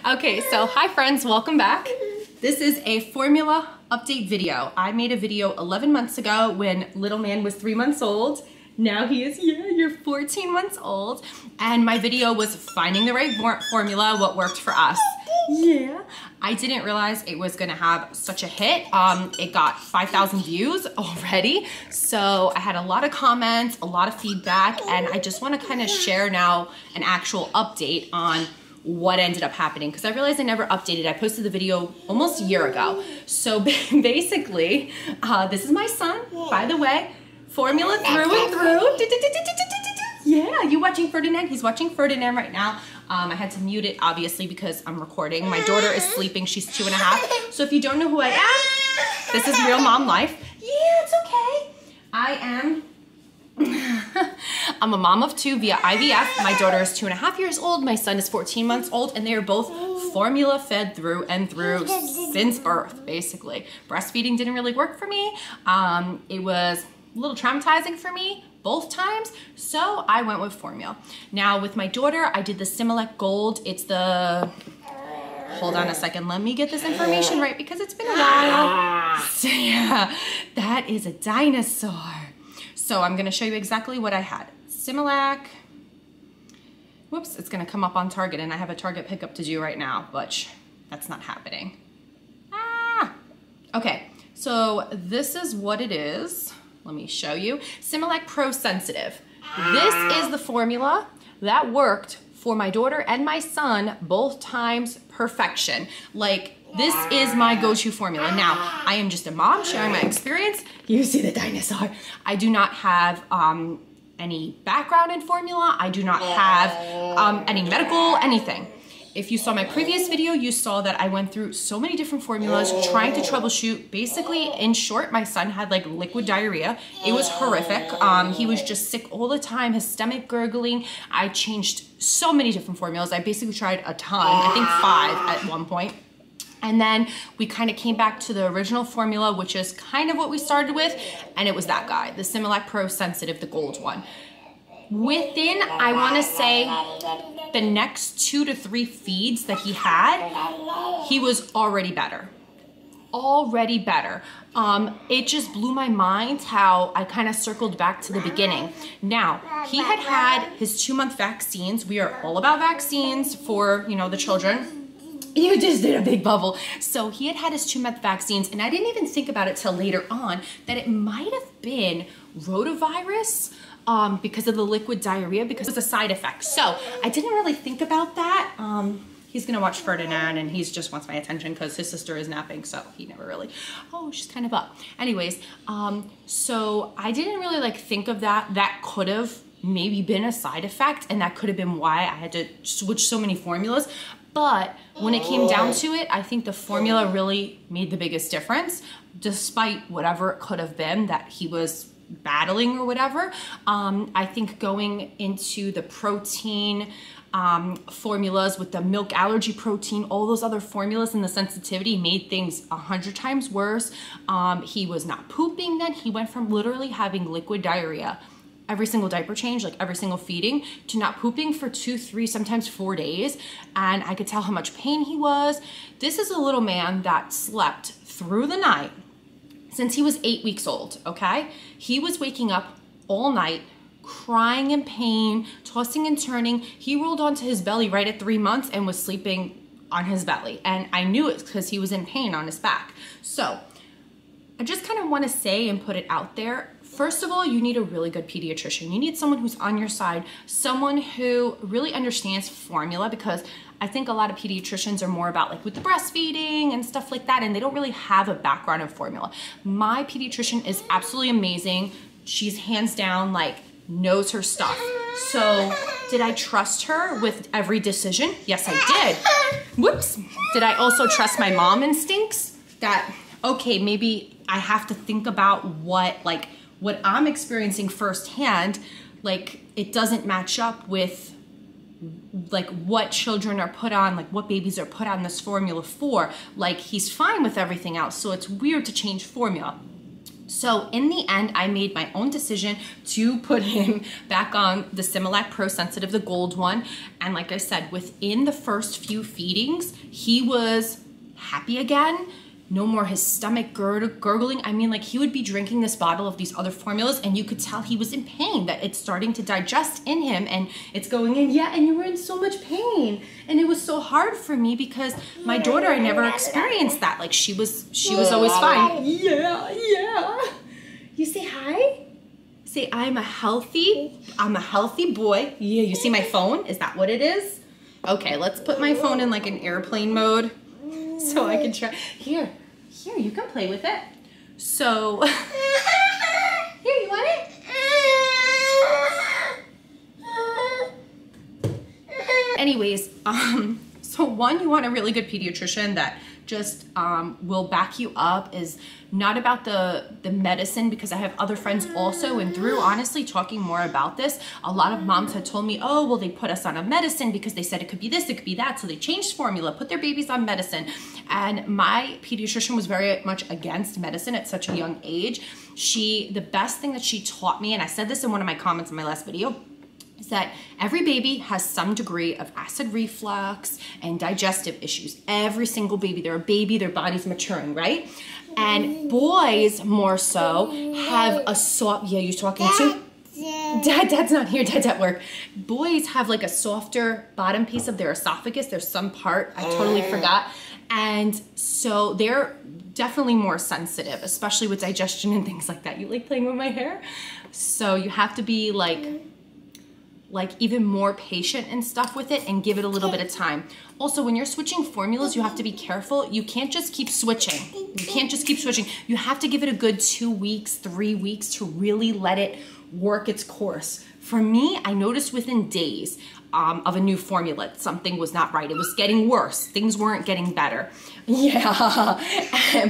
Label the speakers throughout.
Speaker 1: Okay, so hi friends, welcome back. This is a formula update video. I made a video 11 months ago when little man was 3 months old. Now he is, you're 14 months old. And my video was finding the right formula, what worked for us. Yeah, I didn't realize it was gonna have such a hit. It got 5,000 views already. So I had a lot of comments, a lot of feedback, and I just wanna kind of share now an actual update on what ended up happening, because I realized I never updated. I posted the video almost a year ago. So basically, this is my son, by the way, formula through and through. Yeah, you watching Ferdinand? He's watching Ferdinand right now. I had to mute it, obviously, because I'm recording. My daughter is sleeping. She's 2.5. So if you don't know who I am, this is real mom life. Yeah, it's okay. I am... I'm a mom of 2 via IVF. My daughter is 2.5 years old. My son is 14 months old, and they are both formula fed through and through since birth, basically. Breastfeeding didn't really work for me. It was a little traumatizing for me both times, so I went with formula. Now with my daughter, I did the Similac Gold. It's the... Hold on a second, let me get this information right because it's been a while. So yeah, that is a dinosaur. So I'm gonna show you exactly what I had. Similac, whoops, it's gonna come up on Target, and I have a Target pickup to do right now, but that's not happening. Okay, so this is what it is. Let me show you. Similac Pro Sensitive. This is the formula that worked for my daughter and my son both times perfection. Like, this is my go-to formula. Now, I am just a mom sharing my experience. You see the dinosaur. I do not have any background in formula. I do not have any medical, anything. If you saw my previous video, you saw that I went through so many different formulas trying to troubleshoot. Basically, in short, my son had like liquid diarrhea. It was horrific. He was just sick all the time, his stomach gurgling. I changed so many different formulas. I basically tried a ton, I think 5 at one point. And then we kind of came back to the original formula, which is kind of what we started with, and it was that guy, the Similac Pro Sensitive, the gold one. Within, I want to say, the next 2 to 3 feeds that he had, he was already better. Already better. It just blew my mind how I kind of circled back to the beginning. Now, he had had his 2-month vaccines. We are all about vaccines for, you know, the children. You just did a big bubble. So he had had his 2-month vaccines, and I didn't even think about it till later on that it might have been rotavirus because of the liquid diarrhea, because it's a side effect. So I didn't really think about that. He's gonna watch Ferdinand, and he just wants my attention because his sister is napping, so he never really, oh, she's kind of up. Anyways, so I didn't really like think of that. That could have maybe been a side effect, and that could have been why I had to switch so many formulas. But when it came down to it, I think the formula really made the biggest difference, despite whatever it could have been that he was battling or whatever. I think going into the protein formulas with the milk allergy protein, all those other formulas and the sensitivity made things 100 times worse. He was not pooping then. He went from literally having liquid diarrhea every single diaper change, like every single feeding, to not pooping for 2, 3, sometimes 4 days. And I could tell how much pain he was. This is a little man that slept through the night since he was 8 weeks old, okay? He was waking up all night, crying in pain, tossing and turning. He rolled onto his belly right at 3 months and was sleeping on his belly. And I knew it because he was in pain on his back. So I just kind of want to say and put it out there. First of all, you need a really good pediatrician. You need someone who's on your side, someone who really understands formula, because I think a lot of pediatricians are more about like with the breastfeeding and stuff like that, and they don't really have a background in formula. My pediatrician is absolutely amazing. She's hands down like knows her stuff. So did I trust her with every decision? Yes, I did. Whoops. Did I also trust my mom instincts that, okay, maybe I have to think about what I'm experiencing firsthand, like it doesn't match up with like what children are put on, like what babies are put on this formula for. Like he's fine with everything else, so it's weird to change formula. So in the end, I made my own decision to put him back on the Similac Pro Sensitive, the gold one. And like I said, within the first few feedings, he was happy again. No more his stomach gurgling. I mean, like, he would be drinking this bottle of these other formulas and you could tell he was in pain, that it's starting to digest in him and it's going in. Yeah, and you were in so much pain. And it was so hard for me because my daughter, I never experienced that. Like, she was always fine. Yeah. You say hi? Say, I'm a healthy boy. Yeah, you see my phone? Is that what it is? Okay, let's put my phone in like an airplane mode so I can try. Here, you can play with it. So, here, you want it? Anyways, so one, you want a really good pediatrician that just will back you up, is not about the medicine, because I have other friends also, and through honestly talking more about this, a lot of moms had told me, oh, well, they put us on a medicine because they said it could be this, it could be that, so they changed formula, put their babies on medicine. And my pediatrician was very much against medicine at such a young age. The best thing that she taught me, and I said this in one of my comments in my last video, is that every baby has some degree of acid reflux and digestive issues. Every single baby, they're a baby, their body's maturing, right? And boys more so have a soft, yeah, you talking to? Dad's not here, Dad's at work. Boys have like a softer bottom piece of their esophagus. There's some part, I totally forgot. And so they're definitely more sensitive, especially with digestion and things like that. You like playing with my hair? So you have to be like even more patient and stuff with it and give it a little bit of time. Also, when you're switching formulas, you have to be careful. You can't just keep switching. You have to give it a good 2 weeks, 3 weeks to really let it work its course. For me, I noticed within days of a new formula, something was not right. It was getting worse. Things weren't getting better. Yeah,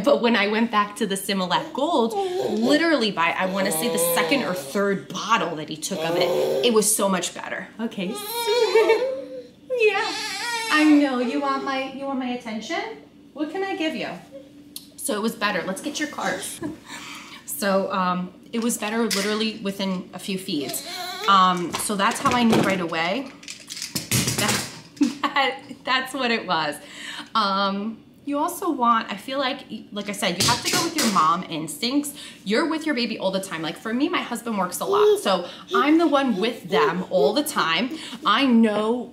Speaker 1: but when I went back to the Similac Gold, literally by, I want to say the second or third bottle that he took of it, it was so much better. Okay. Yeah, I know, you want my attention? What can I give you? So it was better. Let's get your cards. So it was better literally within a few feeds. So that's how I knew right away. That's what it was. You also want, I feel like I said, you have to go with your mom instincts. You're with your baby all the time. Like for me, my husband works a lot. So I'm the one with them all the time. I know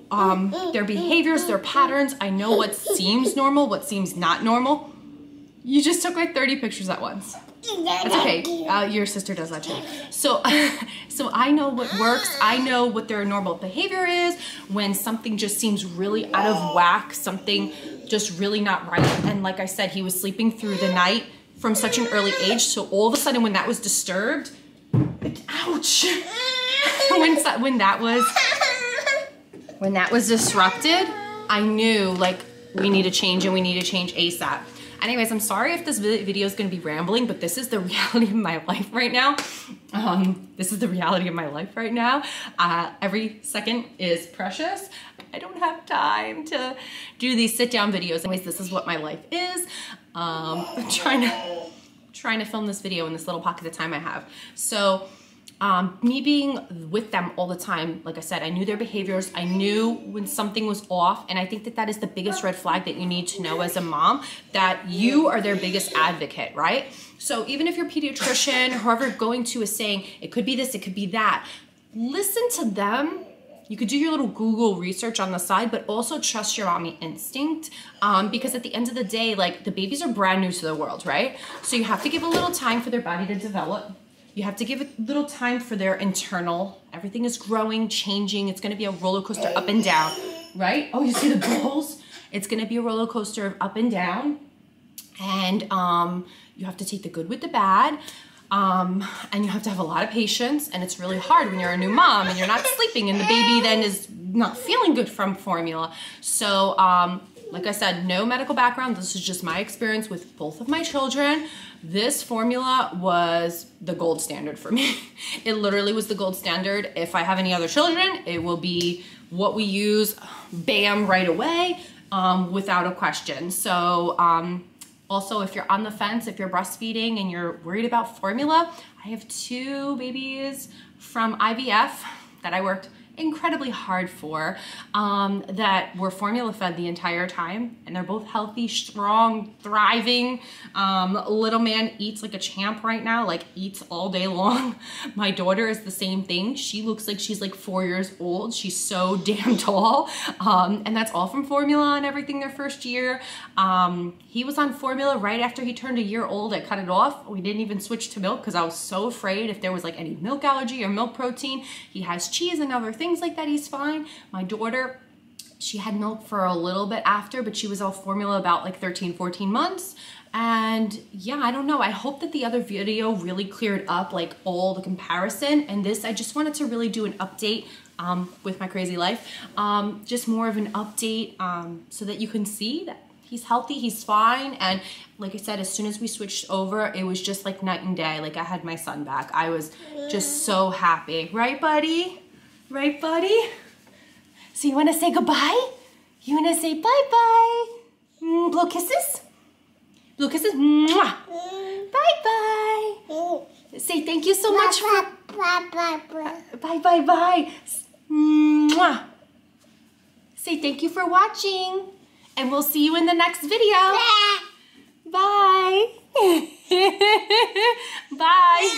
Speaker 1: their behaviors, their patterns. I know what seems normal, what seems not normal. You just took like 30 pictures at once. That's okay. Your sister does that too. So I know what works. I know what their normal behavior is when something just seems really out of whack, something just really not right. And like I said, he was sleeping through the night from such an early age. So all of a sudden when that was disturbed, ouch. when that was disrupted, I knew like we need to change and we need to change ASAP. Anyways, I'm sorry if this video is going to be rambling, but this is the reality of my life right now. Every second is precious. I don't have time to do these sit-down videos. Anyways, this is what my life is. I'm trying to film this video in this little pocket of time I have. So me being with them all the time, like I said, I knew their behaviors. I knew when something was off. And I think that that is the biggest red flag that you need to know as a mom, that you are their biggest advocate, right? So even if your pediatrician, whoever you're going to is saying, it could be this, it could be that, listen to them. You could do your little Google research on the side, but also trust your mommy instinct, because at the end of the day, like the babies are brand new to the world, right? So you have to give a little time for their body to develop. You have to give it a little time for their internal. Everything is growing, changing. It's going to be a roller coaster up and down, right? Oh, you see the balls? It's going to be a roller coaster of up and down. And you have to take the good with the bad. And you have to have a lot of patience. And it's really hard when you're a new mom and you're not sleeping and the baby then is not feeling good from formula. So like I said, no medical background. This is just my experience with both of my children. This formula was the gold standard for me. It literally was the gold standard. If I have any other children, it will be what we use, bam, right away, without a question. So Also, if you're on the fence, if you're breastfeeding and you're worried about formula, I have 2 babies from IVF that I worked incredibly hard for, that were formula fed the entire time, and they're both healthy, strong, thriving. Little man eats like a champ right now, like eats all day long. My daughter is the same thing. She looks like she's like 4 years old. She's so damn tall, and that's all from formula and everything their first year. He was on formula right after he turned a year old. I cut it off. We didn't even switch to milk because I was so afraid if there was like any milk allergy or milk protein. He has cheese and other things like that, he's fine. My daughter, she had milk for a little bit after, but she was all formula about like 13, 14 months. And yeah, I don't know. I hope that the other video really cleared up like all the comparison. And this, I just wanted to really do an update with my crazy life. Just more of an update so that you can see that he's healthy, he's fine. And like I said, as soon as we switched over, it was just like night and day. Like I had my son back. I was just so happy. Right, buddy? Right, buddy? So you want to say goodbye? You want to say bye-bye? Blow kisses? Blow kisses? Mwah! Bye-bye! Say thank you so much for... Bye-bye-bye! Mwah! Say thank you for watching. And we'll see you in the next video. Bye! Bye!